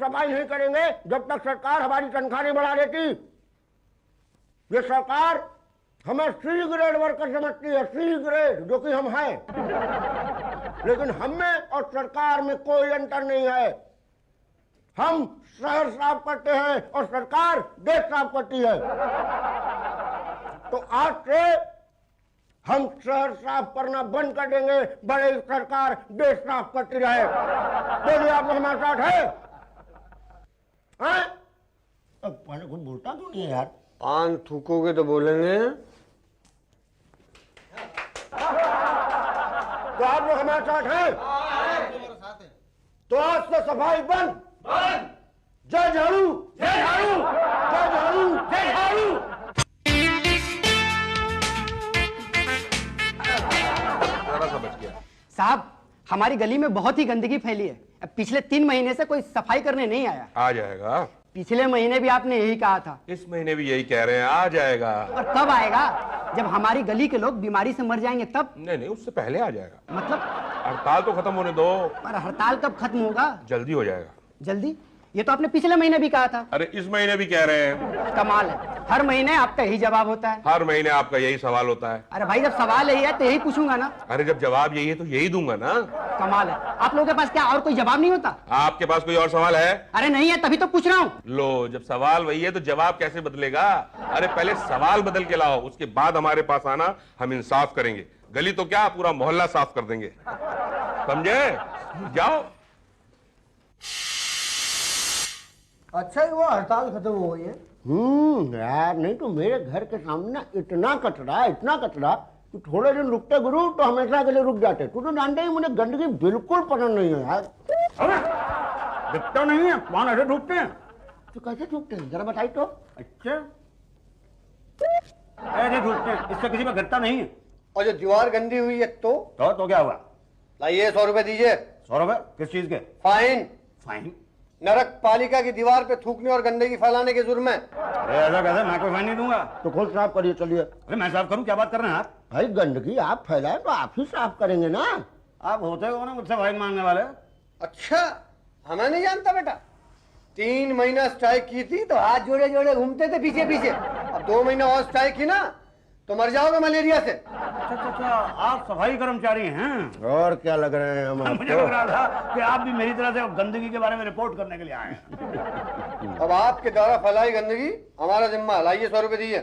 सफाई नहीं करेंगे जब तक सरकार हमारी तनख्वाह नहीं बढ़ा देती। ये सरकार हमें सी ग्रेड वर्कर समझती है, सी ग्रेड, जो कि हम हैं। लेकिन हम में और सरकार में कोई अंतर नहीं है। हम शहर साफ करते हैं और सरकार देश साफ करती है। तो आज से हम शहर साफ करना बंद कर देंगे, बड़े सरकार देश साफ करती रहे। बोलिए, आप हमारे साथ है? अब कुछ बोलता क्यों नहीं है यार? पान थूकोगे तो बोलेंगे। तो आप लोग हमारे साथ हैं? तो आज से सफाई बंद। जय झाड़ू, जय झाड़ू, जय झाड़ू, जय झाड़ू। साहब, हमारी गली में बहुत ही गंदगी फैली है। अब पिछले 3 महीने से कोई सफाई करने नहीं आया। आ जाएगा। पिछले महीने भी आपने यही कहा था। इस महीने भी यही कह रहे हैं, आ जाएगा। और कब आएगा? जब हमारी गली के लोग बीमारी से मर जाएंगे तब? नहीं, उससे पहले आ जाएगा। मतलब? हड़ताल तो खत्म होने दो। पर हड़ताल कब खत्म होगा? जल्दी हो जाएगा। जल्दी? ये तो आपने पिछले महीने भी कहा था। अरे इस महीने भी कह रहे हैं। कमाल है, हर महीने आपका यही जवाब होता है। हर महीने आपका यही सवाल होता है। अरे भाई, जब सवाल यही है तो यही पूछूंगा ना। अरे जब जवाब यही है तो यही दूंगा ना। कमाल है, आप लोगों के पास क्या और कोई जवाब नहीं होता? आपके पास कोई और सवाल है? अरे नहीं है, तभी तो पूछ रहा हूँ। लो, जब सवाल वही है तो जवाब कैसे बदलेगा? अरे पहले सवाल बदल के लाओ, उसके बाद हमारे पास आना, हम इंसाफ करेंगे। गली तो क्या, पूरा मोहल्ला साफ कर देंगे। समझे? जाओ। अच्छा ही वो हड़ताल खत्म हो गई है। यार, नहीं तो मेरे घर के सामने ना इतना कचरा कि थोड़े दिन रुकते गुरु तो हमेशा के लिए रुक जाते। तू तो जानते ही, मुझे गंदगी बिल्कुल पसंद नहीं है यार। दिखता नहीं है, पान ऐसे थूकते हैं। तो कैसे थूकते हैं, जरा बताइए तो। अच्छा, ऐसे थूकते हैं, इससे किसी में गिरता नहीं है। और जो दीवार गंदी हुई है तो क्या हुआ? लाइए 100 रुपए दीजिए। 100 रुपए? किस चीज के? फाइन। फाइन? नरक पालिका की दीवार पे थूकने और गंदगी फैलाने के जुर्म में। अरे ऐसा कैसे? मैं कोई फाइन नहीं दूंगा। तो खुद साफ करिए, चलिए। अरे मैं साफ करूं? क्या बात कर रहे हैं आप? भाई, गंदगी आप फैलाए तो आप ही साफ करेंगे ना। आप होते हो ना मुझसे फाइन मांगने वाले? अच्छा, हमें नहीं जानता बेटा। 3 महीना स्ट्राइक की थी तो हाथ जोड़े जोड़े घूमते थे पीछे पीछे। अब 2 महीना और स्ट्राइक की ना तो मर जाओगे मलेरिया से। अच्छा, आप सफाई कर्मचारी हैं? और क्या लग रहे हैं हम? मुझे लग रहा था कि आप भी मेरी तरह से गंदगी के बारे में रिपोर्ट करने के लिए आए हैं। अब आपके द्वारा फैलाई गंदगी हमारा जिम्मा। लाइए 100 रुपए दीजिए।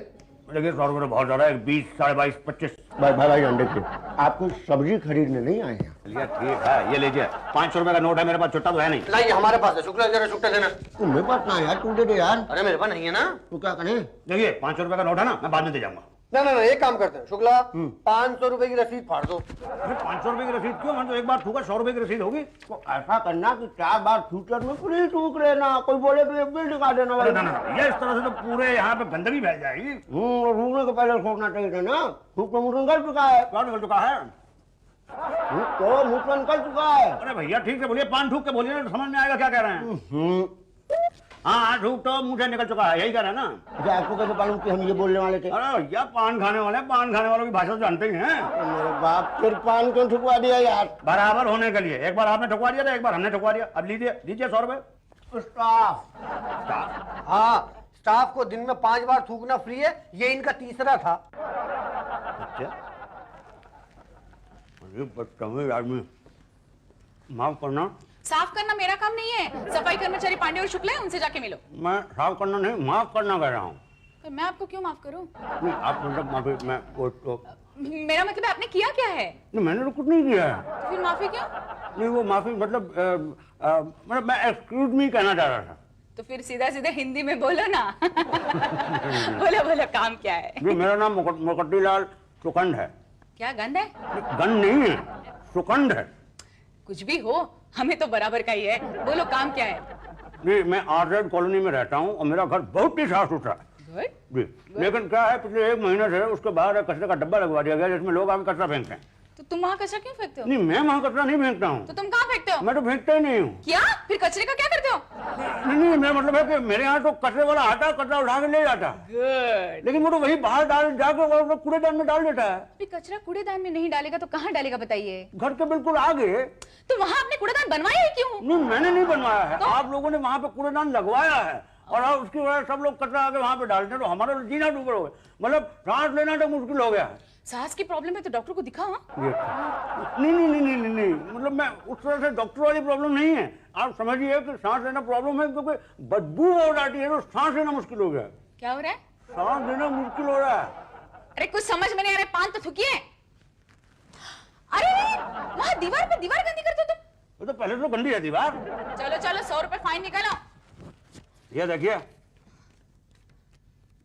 देखिए 100 रुपए बहुत ज्यादा है। 20, 22, 25। भाई देखिए, आपको सब्जी खरीदने नहीं आए हैं। चलिए ठीक है, ये लीजिए। 500 रुपए का नोट है मेरे पास, छुट्टा तो है नहीं। लाइए, हमारे पास है। शुक्ला जरा छुट्टा देना। मेरे पास ना यार, तू दे दे यार। अरे मेरे पास नहीं है ना। तू क्या करें? देखिए 500 रुपए का नोट है ना, मैं बाद में दे जाऊंगा। ना, एक काम करते हैं शुक्ला, 500 रुपए की रसीद फाड़ दो। 500 रुपए की रसीद क्यों? मैंने तो एक बार थूका, 100 रुपए की रसीद होगी। तो ऐसा करना कि 4 बार फ्यूचर में फ्री थूक लेना। कोई बोले तो एक बिल दिखा देना। ना, ये इस तरह से तो पूरे यहाँ पे गंदगी फैल जाएगी। थूकने के पहले सोचना चाहिए था ना। थूक तो मुझे निकल चुका है। क्या निकल चुका है? तो मुझ में निकल चुका है। अरे भैया ठीक से बोलिए, पान थूक के बोलिए, समझ में आएगा क्या कह रहे हैं। हाँ, थूक तो मुंह से निकल चुका है, यही कह रहे हैं ना। अच्छा, आपको कैसे मालूम कि हम ये बोलने वाले थे? अरे भैया, पान खाने वालों की भाषा तो जानते ही हैं। मेरे बाप, फिर पान क्यों ठुकवा दिया यार? बराबर होने के लिए। एक बार आपने ठुकवा दिया था, एक बार हमने ठुकवा दिया। अब लीजिए 100 रुपए। स्टाफ? हाँ, स्टाफ को दिन में 5 बार थूकना फ्री है। ये इनका तीसरा था। अच्छा, अरे बदतमीज आदमी। माफ करना। साफ करना मेरा काम नहीं है। सफाई कर्मचारी पांडे और शुक्ला है, उनसे जाके मिलो। मैं साफ करना नहीं, माफ करना कह रहा हूँ। पर मैं आपको क्यों माफ करूं? नहीं, आप मतलब माफी, मैं वो तो मेरा मतलब है, आपने किया क्या है? नहीं, मैंने तो कुछ नहीं किया है। तो फिर माफी क्यों? नहीं, वो माफी मतलब मैं एक्सक्यूज मी कहना चाह रहा था। तो फिर सीधा सीधा हिंदी में बोलो ना। बोलो काम क्या है? जी, मेरा नाम मुकट्टीलाल सुकंड है। क्या गंद है? गंद नहीं है, सुकंड है। कुछ भी हो, हमें तो बराबर का ही है। बोलो काम क्या है? जी, मैं आर्ट कॉलोनी में रहता हूँ और मेरा घर बहुत ही साफ सुथरा है। जी, लेकिन क्या है, पिछले 1 महीने से उसके बाहर कचरे का डब्बा लगवा दिया गया जिसमें लोग आके कचरा फेंकते हैं। तो तुम वहाँ कचरा क्यों फेंकते हो? नहीं, मैं वहाँ कचरा नहीं फेंकता हूँ। तो तुम कहाँ फेंकते हो? मैं तो फेंकता ही नहीं हूँ। क्या? फिर कचरे का क्या करते हो? नहीं, मैं मतलब है कि मेरे यहाँ तो कचरे वाला आता, कचरा उठा के ले जाता। गुड। लेकिन वो तो वही बाहर डाल जाकर कूड़ेदान में डाल देता है। फिर कचरा कूड़ेदान में नहीं डालेगा तो कहाँ डालेगा बताइए? घर के बिल्कुल आगे। तो वहाँ आपने कूड़ेदान बनवाया ही क्यों? नहीं, मैंने नहीं बनवाया है, आप लोगों ने वहाँ पे कूड़ेदान लगवाया है और अब उसकी वजह से सब लोग कचरा आके वहाँ पे डालते हैं, तो हमारा जीना डूबा हो गया, मतलब सांस लेना तो मुश्किल हो गया है। सांस की प्रॉब्लम है तो डॉक्टर को दिखाओ। ये नहीं नहीं नहीं नहीं नहीं नहीं, मतलब मैं उस तरह से डॉक्टर वाली प्रॉब्लम नहीं है। आप समझिए कि सांस लेना प्रॉब्लम है, क्योंकि बदबू हो जाती है तो सांस लेना मुश्किल हो गया। क्या हो रहा है? सांस लेना मुश्किल हो रहा है। अरे कुछ समझ में नहीं आ रहा, पान तो थूकिए। अरे वहाँ दीवार पे दीवार गंदी करते हो तुम। वो तो पहले तो गंदी है दीवार। चलो चलो 100 रुपए फाइन निकालो। ये देखिए।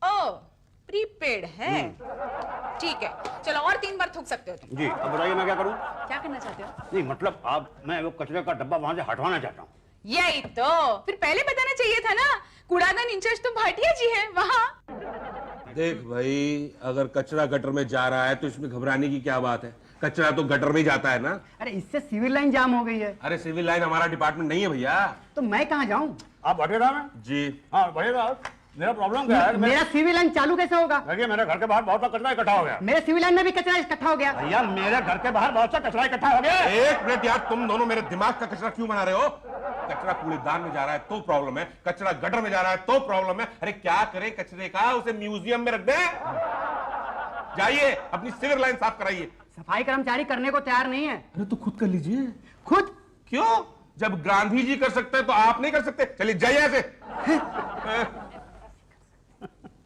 ओ प्रीपेड है, ठीक है, चलो और 3 बार थूक सकते हो तुम। जी, अब बताइए मैं क्या करूं? क्या करना चाहते हो? नहीं मतलब आप, मैं वो कचरे का डब्बा वहां से हटवाना चाहता हूँ। यही तो, फिर पहले बताना चाहिए था ना। कूड़ादान इंचार्ज तो भाटिया जी है वहाँ। देख भाई, अगर कचरा गटर में जा रहा है तो इसमें घबराने की क्या बात है? कचरा तो गटर में ही जाता है ना। अरे इससे सिविल लाइन जाम हो गई है। अरे सिविल लाइन हमारा डिपार्टमेंट नहीं है भैया। तो मैं कहाँ जाऊँ? आप बढ़ेगा में? जी हाँ बढ़ेगा। मेरा प्रॉब्लम क्या है? मेरा सिविल लाइन चालू कैसे होगा? देखिए, मेरे घर के बाहर बहुत सा कचरा इकट्ठा हो गया। मेरे सिविल लाइन में भी कचरा इकट्ठा हो गया। भैया, मेरे घर के बाहर बहुत सा कचरा इकट्ठा हो गया। एक मिनट यार, तुम दोनों मेरे दिमाग का कचरा क्यों बना रहे हो? कचरा कूड़ेदान में जा रहा है तो प्रॉब्लम है, कचरा गटर में जा रहा है तो प्रॉब्लम है। अरे क्या करें कचरे का? उसे म्यूजियम में रख दें? जाइए अपनी सिविल लाइन साफ कराइए। सफाई कर्मचारी करने को तैयार नहीं है। अरे तो खुद कर लीजिए। खुद? क्यों? जब गांधी जी कर सकते हैं तो आप नहीं कर सकते? चलिए जाइए ऐसे।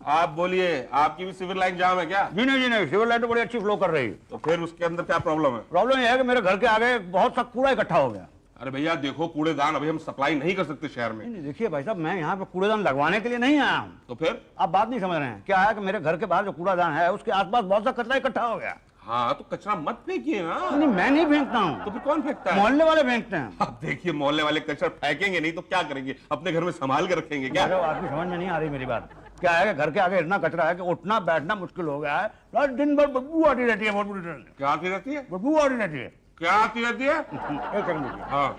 आप बोलिए, आपकी भी सिविल लाइन जाम है क्या? जी नहीं, सिविल लाइन तो बड़ी अच्छी फ्लो कर रही है। तो फिर उसके अंदर क्या प्रॉब्लम है? प्रॉब्लम यह है कि मेरे घर के आगे बहुत सा कूड़ा इकट्ठा हो गया। अरे भैया देखो, कूड़ेदान अभी हम सप्लाई नहीं कर सकते शहर में। नहीं, देखिए भाई साहब, मैं यहाँ पे कूड़ेदान लगवाने के लिए नहीं आया हूँ। तो फिर? आप बात नहीं समझ रहे हैं। क्या है कि मेरे घर के बाहर जो कूड़ादान है उसके आसपास बहुत सा कचरा इकट्ठा हो गया। हाँ तो कचरा मत फेंकिए ना। नहीं, मैं नहीं फेंकता हूँ। तो फिर कौन फेंकता है? मोहल्ले वाले फेंकते हैं। आप देखिए, मोहल्ले वाले कचरा फेंकेंगे नहीं तो क्या करेंगे? अपने घर में संभाल के रखेंगे क्या? अरे आपकी समझ में नहीं आ रही मेरी बात। क्या है कि घर के आगे इतना कचरा है कि उठना बैठना मुश्किल हो गया है। रात दिन भर बदबू आती रहती है, बहुत बुरी तरह से क्या आती रहती है? बदबू आती रहती है। क्या आती रहती है? एक सेकंड रुकिए। हाँ,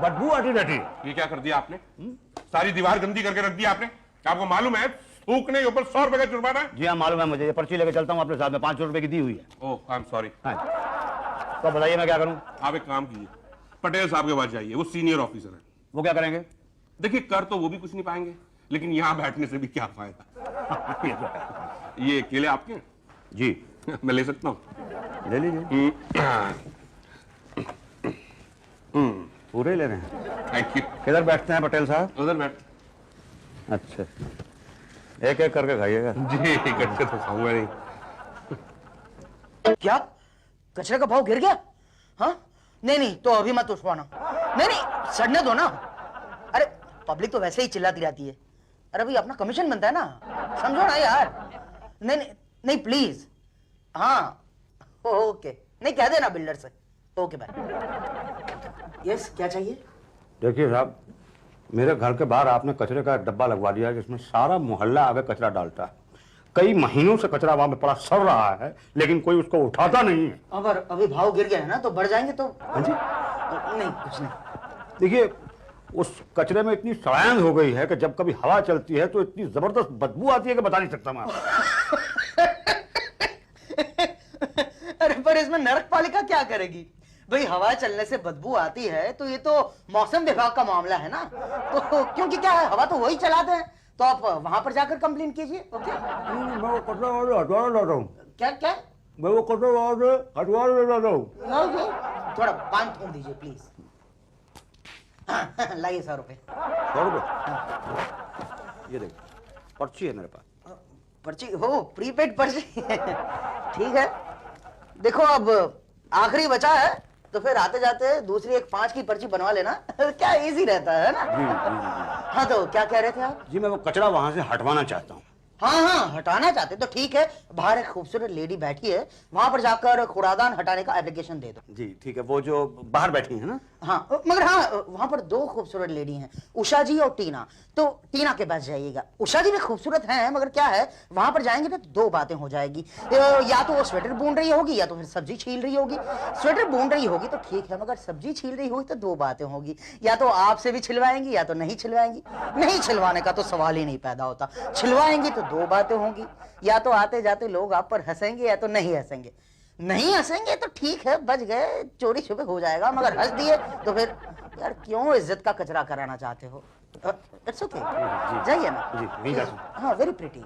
बदबू आती रहती है। ये क्या कर दिया आपने? सारी दीवार गंदी करके रख दिया आपने। आपको मालूम है थूकने के ऊपर 100 रुपए का जुर्माना है? जी हाँ मालूम है मुझे, ये पर्ची लेके चलता हूँ अपने साथ में, 500 रुपए की दी हुई है। ओह आई एम सॉरी। हाँ, तो बताइए मैं क्या करूँ? आप एक काम कीजिए, पटेल साहब के पास जाइए, वो सीनियर ऑफिसर है। वो क्या करेंगे? देखिए, कर तो वो भी कुछ नहीं पाएंगे, लेकिन यहाँ बैठने से भी क्या फायदा। ये केले आपके हैं? जी मैं ले सकता हूँ? ले लीजिए। पूरे ले रहे हैं? Thank you. किधर बैठते हैं पटेल साहब? उधर बैठ। अच्छा, एक एक करके खाइएगा। जी इकट्ठे तो खाऊंगा नहीं। क्या कचरे का भाव गिर गया? हाँ नहीं नहीं, तो अभी मत उठवाना। नहीं नहीं, सड़ने दो ना। अरे पब्लिक तो वैसे ही चिल्लाती रहती है। अरे भाई अपना कमीशन बनता है ना, समझो ना यार। नहीं नहीं नहीं प्लीज। हाँ ओके, नहीं कह देना बिल्डर से। Okay bye. यस, क्या चाहिए? देखिए साहब, मेरे घर के बाहर आपने कचरे का डब्बा लगवा दिया है जिसमें सारा मोहल्ला आगे कचरा डालता है। कई महीनों से कचरा वहां पे पड़ा सड़ रहा है, लेकिन कोई उसको उठाता नहीं है। अगर अभी भाव गिर गया है ना तो बढ़ जाएंगे तो। हाँ जी, नहीं कुछ नहीं। देखिए उस कचरे में इतनी सड़ांध हो गई है कि जब कभी हवा चलती है तो इतनी जबरदस्त बदबू आती है कि बता नहीं सकता मैं आपको। अरे पर इसमें नरक पालिका क्या करेगी भाई? हवा चलने से बदबू आती है तो ये तो मौसम विभाग का मामला है ना। तो क्योंकि क्या है, हवा तो वही चलाते हैं, तो आप वहां पर जाकर कंप्लेन कीजिए। ओके, मैं वो कचरा वाले हटवा लाता हूँ। क्या क्या? मैं वो कचरा वाले हटवा लाता हूँ। ओके, थोड़ा पान थूम दीजिए प्लीज। हाँ, लाइए 100 रुपए। 100 रुपए? ये देखिए पर्ची है मेरे पास। पर्ची हो? प्रीपेड पर्ची? ठीक है, देखो अब आखिरी बचा है तो फिर आते जाते दूसरी एक 5 की पर्ची बनवा लेना। क्या इजी रहता है ना। जी। हाँ तो क्या कह रहे थे आप? जी मैं वो कचरा वहां से हटवाना चाहता हूँ। हाँ हाँ, हटाना चाहते तो ठीक है, बाहर एक खूबसूरत लेडी बैठी है, वहां पर जाकर कूड़ादान हटाने का एप्लीकेशन दे दो। जी ठीक है, वो जो बाहर बैठी है ना। हाँ मगर हाँ, वहां पर दो खूबसूरत लेडी हैं, उषा जी और टीना। तो टीना के पास जाइएगा। उषा जी भी खूबसूरत हैं, मगर क्या है, वहां पर जाएंगे ना तो दो बातें हो जाएगी। या तो वो स्वेटर बुन रही होगी या तो फिर सब्जी छील रही होगी। स्वेटर बुन रही होगी तो ठीक है, मगर सब्जी छील रही होगी तो दो बातें होगी, या तो आपसे भी छिलवाएंगी या तो नहीं छिलवाएंगी। नहीं छिलवाने का तो सवाल ही नहीं पैदा होता, छिलवाएंगी तो दो बातें होंगी, या तो आते जाते लोग आप पर हंसेंगे या तो नहीं हंसेंगे। नहीं हंसेंगे तो ठीक है, बच गए, चोरी छुपे हो जाएगा, मगर हंस दिए तो फिर यार क्यों इज्जत का कचरा कराना चाहते हो। इट्स ओके, जाइए ना। जी नहीं जा सकते। हाँ, वेरी प्रिटी।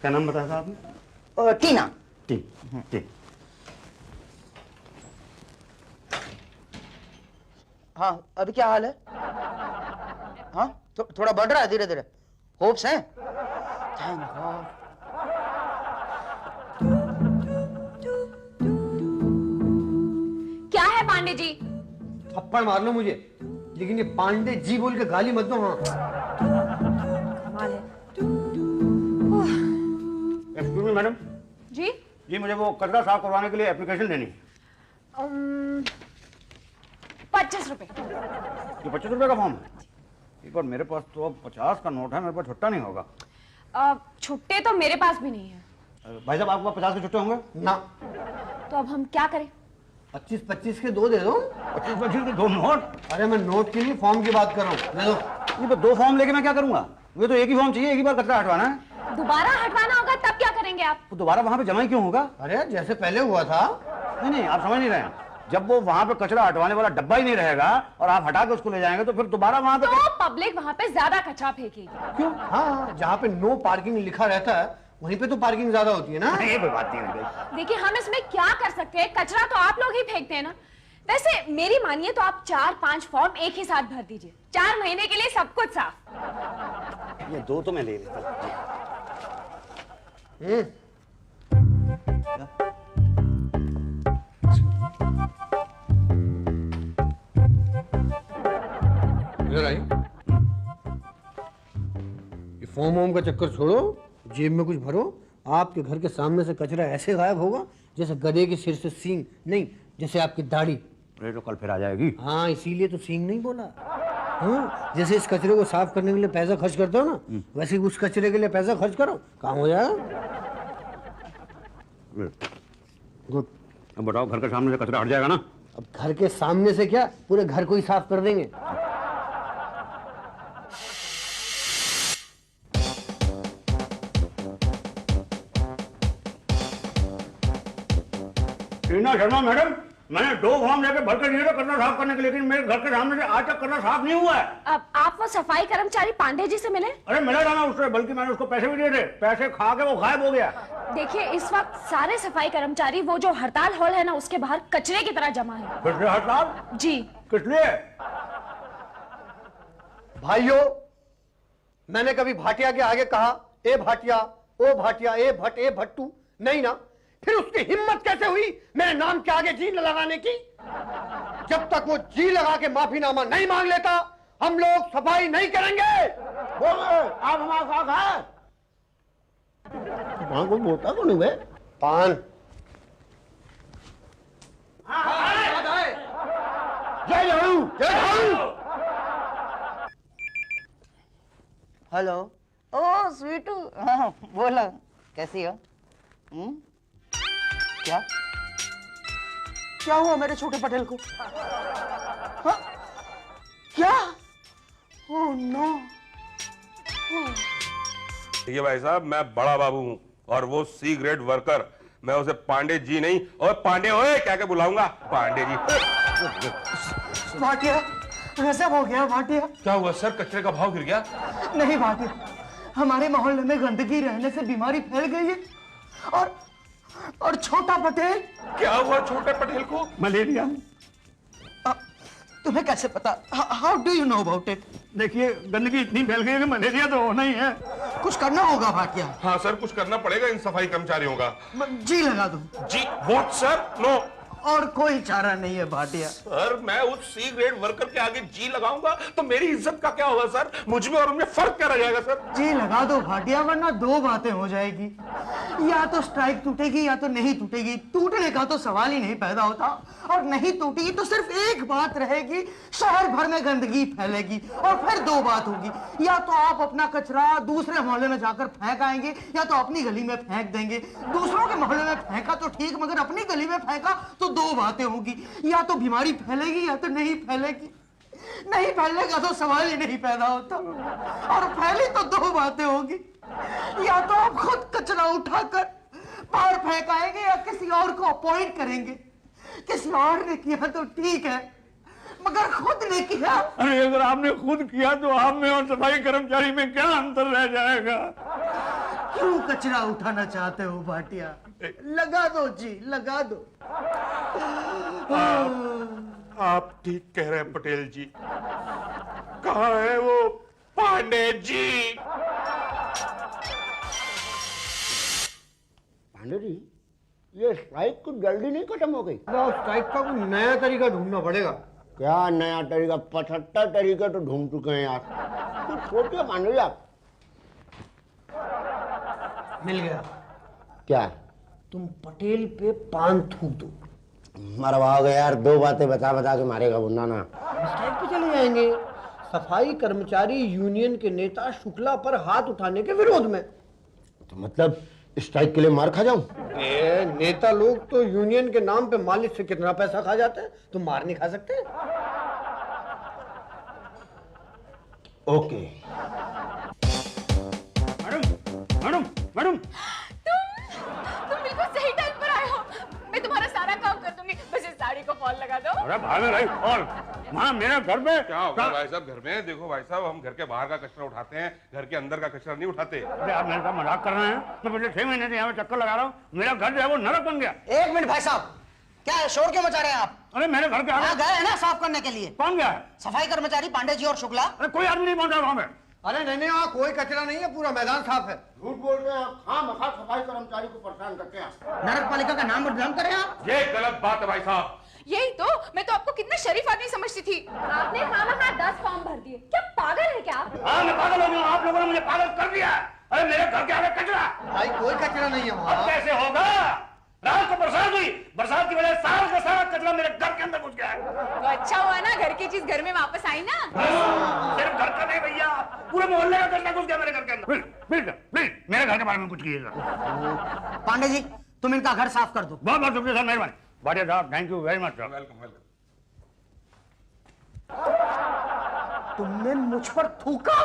क्या नाम बताया था आपने? टीना। ठीक। हाँ, अभी क्या हाल है? हाँ, थोड़ा बढ़ रहा है धीरे धीरे, होप्स हैं। Thank God. क्या है पांडे जी? थप्पड़ मार लो मुझे, लेकिन ये पांडे जी बोल के गाली मत दो। हाँ, कमाल है। Excuse me madam. जी जी मुझे वो कचरा साफ करवाने के लिए एप्लीकेशन देनी है। 25 रुपए। ये 25 रुपए का फॉर्म है? एक बार मेरे पास तो 50 का नोट है, मेरे पास छुट्टा नहीं होगा। छुट्टे तो मेरे पास भी नहीं है। भाई साहब आपके पास 50 के छुट्टे होंगे? ना। तो अब हम क्या करें? 25-25 के दो दे दो। 25 के दो नोट? अरे मैं नोट की नहीं, फॉर्म की बात कर रहा हूँ, दे दो। ये तो दो फॉर्म लेके मैं क्या करूंगा? ये तो एक ही फॉर्म चाहिए, एक ही बार कचरा हटवाना है। दोबारा हटवाना होगा तब क्या करेंगे आप? तो दोबारा वहां पे जमा ही क्यों होगा? अरे जैसे पहले हुआ था। नहीं आप समझ नहीं रहे हैं। जब वो वहां पे कचरा हटवाने वाला डब्बा ही नहीं रहेगा और आप हटा के उसको ले जाएंगे तो फिर दोबारा वहां पे तो पब्लिक वहां पे ज्यादा कचरा फेंकेगी। क्यों? हाँ, जहाँ पे नो पार्किंग लिखा रहता है वहीं पे तो पार्किंग ज्यादा होती है ना। ये कोई बात नहीं है। देखिए हम इसमें क्या कर सकते हैं, कचरा तो आप लोग ही फेंकते हैं ना। वैसे मेरी मानिए तो आप 4-5 फॉर्म एक ही साथ भर दीजिए, 4 महीने के लिए सब कुछ साफ। ये दो तो मैं ले लेता हूं। इधर आई। ये फॉर्म वॉर्म का चक्कर छोड़ो, जेब में कुछ भरो। आपके घर के सामने से कचरा ऐसे गायब होगा जैसे गधे के सिर से सींग, नहीं जैसे आपकी दाढ़ी। अरे तो कल फिर आ जाएगी। हाँ, इसीलिए तो सींग नहीं बोला। हाँ, जैसे इस कचरे को साफ करने के लिए पैसा खर्च करते हो ना, वैसे उस कचरे के लिए पैसा खर्च करो, काम हो जाएगा। गुड। अब बताओ, घर के सामने से कचरा हट जाएगा ना? अब घर के सामने से क्या, पूरे घर को ही साफ कर देंगे। टीना शर्मा मैडम, मैंने 2 फॉर्म लेके भर के दिए थे कचरा साफ करने के लिए, लेकिन मेरे घर के सामने से आज तक कचरा साफ नहीं हुआ है। अब आप वो सफाई कर्मचारी पांडे जी से मिले? अरे मिला था ना उससे, बल्कि मैंने उसको पैसे भी दिए थे, पैसे खा के वो गायब हो गया। देखिए इस वक्त सारे सफाई कर्मचारी वो जो हड़ताल हॉल है ना उसके बाहर कचरे की तरह जमा है। किस लिए हड़ताल? जी। किस लिए? भाइयों, मैंने कभी भाटिया के आगे कहा ए भाटिया, ओ भाटिया, ए भट्ट, ए भट्टू? नहीं ना। फिर उसकी हिम्मत कैसे हुई मेरे नाम के आगे जी लगाने की? जब तक वो जी लगा के माफीनामा नहीं मांग लेता, हम लोग सफाई नहीं करेंगे। बोलो, आप हमारे साथ हैं? वहां कोई बोलता तो नहीं बे? पान। जय जवान, जय जवान। हेलो। ओ स्वीटू, हाँ बोलो, कैसी हो? क्या क्या हुआ मेरे छोटे पटेल को? हाँ? क्या? Oh no. देखिए भाई साहब, मैं बड़ा बाबू हूं और वो सी ग्रेड वर्कर, मैं उसे पांडे जी नहीं और पांडे ओए क्या क्या बुलाऊंगा, पांडे जी। भाटिया, गजब हो गया भाटिया। क्या हुआ सर, कचरे का भाव गिर गया? नहीं भाटिया, हमारे मोहल्ले में गंदगी रहने से बीमारी फैल गई है और छोटा पटेल। क्या हुआ छोटे पटेल को? मलेरिया। तुम्हें कैसे पता? How do you know about it? देखिए, गंदगी इतनी फैल गई है कि मलेरिया तो होना ही है। कुछ करना होगा भाटिया। हाँ सर, कुछ करना पड़ेगा इन सफाई कर्मचारियों का। जी लगा दो। जी व्हाट सर? नो, और कोई चारा नहीं है भाटिया। सर मैं उस सी ग्रेड वर्कर के आगे जी लगाऊंगा तो मेरी इज्जत का क्या होगा सर? मुझ में और उनमें फर्क क्या रह जाएगा सर? जी लगा दो भाटिया, वरना दो बातें हो जाएगी, या तो स्ट्राइक टूटेगी या तो नहीं टूटेगी। टूटने का तो सवाल ही नहीं पैदा होता, और नहीं टूटेगी तो सिर्फ एक बात रहेगी, शहर भर में गंदगी फैलेगी। और फिर दो बात होगी, या तो आप अपना कचरा दूसरे मोहल्ले में जाकर फेंक आएंगे या तो अपनी गली में फेंक देंगे। दूसरों के मोहल्ले में फेंका तो ठीक, मगर अपनी गली में फेंका तो दो बातें होगी, या तो बीमारी फैलेगी या तो नहीं फैलेगी। नहीं फैलेगा तो सवाल ही नहीं पैदा होता, और फैली तो दो बातें होगी, या तो आप खुद कचरा उठाकर बाहर फेंक आएंगे या किसी और को अपॉइंट करेंगे। किसी और ने किया तो ठीक है, मगर खुद ने किया। अरे अगर आपने खुद किया तो आप में और सफाई कर्मचारी में क्या अंतर रह जाएगा? क्यों कचरा उठाना चाहते हो भाटिया? लगा दो जी, लगा दो। आप ठीक कह रहे हैं पटेल जी। कहाँ है वो पांडे जी? पांडे जी, ये स्ट्राइक कुछ जल्दी नहीं खत्म हो गई? स्ट्राइक का कोई नया तरीका ढूंढना पड़ेगा। क्या नया तरीका? 75 तरीके तो ढूंढ चुके हैं यार। कुछ सोचिए पांडे जी आप। मिल गया। क्या? तुम पटेल पे पान थूक दो। मरवाओगे यार, दो बातें बता बता के मारेगा बुन्ना ना। स्ट्राइक पे चले जाएंगे। सफाई कर्मचारी यूनियन के नेता शुक्ला पर हाथ उठाने के विरोध में। तो मतलब स्ट्राइक के लिए मार खा जाऊं? नेता लोग तो यूनियन के नाम पे मालिक से कितना पैसा खा जाते हैं, तुम मार नहीं खा सकते? ओके। मैडम मैडम तुम बिल्कुल सही टाइम पर आए हो। मैं तुम्हारा सारा काम कर दूंगी, बस इस साड़ी को फॉल लगा दो। अरे भाग रही और वहाँ मेरे घर पे क्या होगा भाई साहब घर में? देखो भाई साहब, हम घर के बाहर का कचरा उठाते हैं, घर के अंदर का कचरा नहीं उठाते। अरे आप मेरे साथ मजाक कर रहे हैं? मैं पिछले 6 महीने से यहाँ पे चक्कर लगा रहा हूँ, मेरा घर जो है वो नरक बन गया। एक मिनट भाई साहब, क्या है, शोर क्यों मचा रहे हैं आप? अरे मेरे घर के आगे गए हैं ना साफ करने के लिए। कौन गया है? सफाई कर्मचारी पांडे जी और शुक्ला। अरे कोई आदमी नहीं पहुंचा वहाँ पे। अरे नहीं, वहाँ कोई कचरा नहीं है, पूरा मैदान साफ है। झूठ बोल रहे हैं आप। हाँ मखा सफाई कर्मचारी को परेशान करते हैं। नगर पालिका का नाम बदनाम करें आप। ये गलत बात है भाई साहब। यही तो, मैं तो आपको कितना शरीफ आदमी समझती थी। आपने खामखा 10 फॉर्म भर दिए। क्या पागल है क्या आप? हाँ मैं पागल हो गया, आप लोगों ने मुझे पागल कर दिया। अरे मेरे घर के आगे कचरा। भाई कोई कचरा नहीं है वहाँ। कैसे होगा? रात को बरसात हुई, बरसात की वजह से सारा का सारा कचरा मेरे घर के अंदर घुस गया है। तो अच्छा हुआ ना, घर की चीज घर में वापस आई ना। सिर्फ घर का नहीं भैया, पूरे मोहल्ले का कचरा घुस गया मेरे घर के अंदर। प्लीज मेरे घर के बारे में कुछ कीजिएगा। पांडे जी, तुम इनका घर साफ कर दो। बहुत बहुत शुक्रिया सर, मेहरबानी। भाटिया साहब, thank you very much sir. Welcome welcome. तुमने मुझ पर थूका?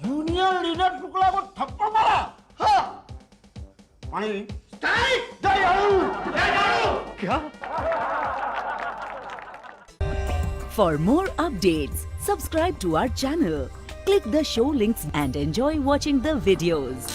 यूनियन लीडर शुक्ला को थप्पड़ मारा? हाँ। पानी जी, क्या? For more updates, subscribe to our channel, click the show links and enjoy watching the videos.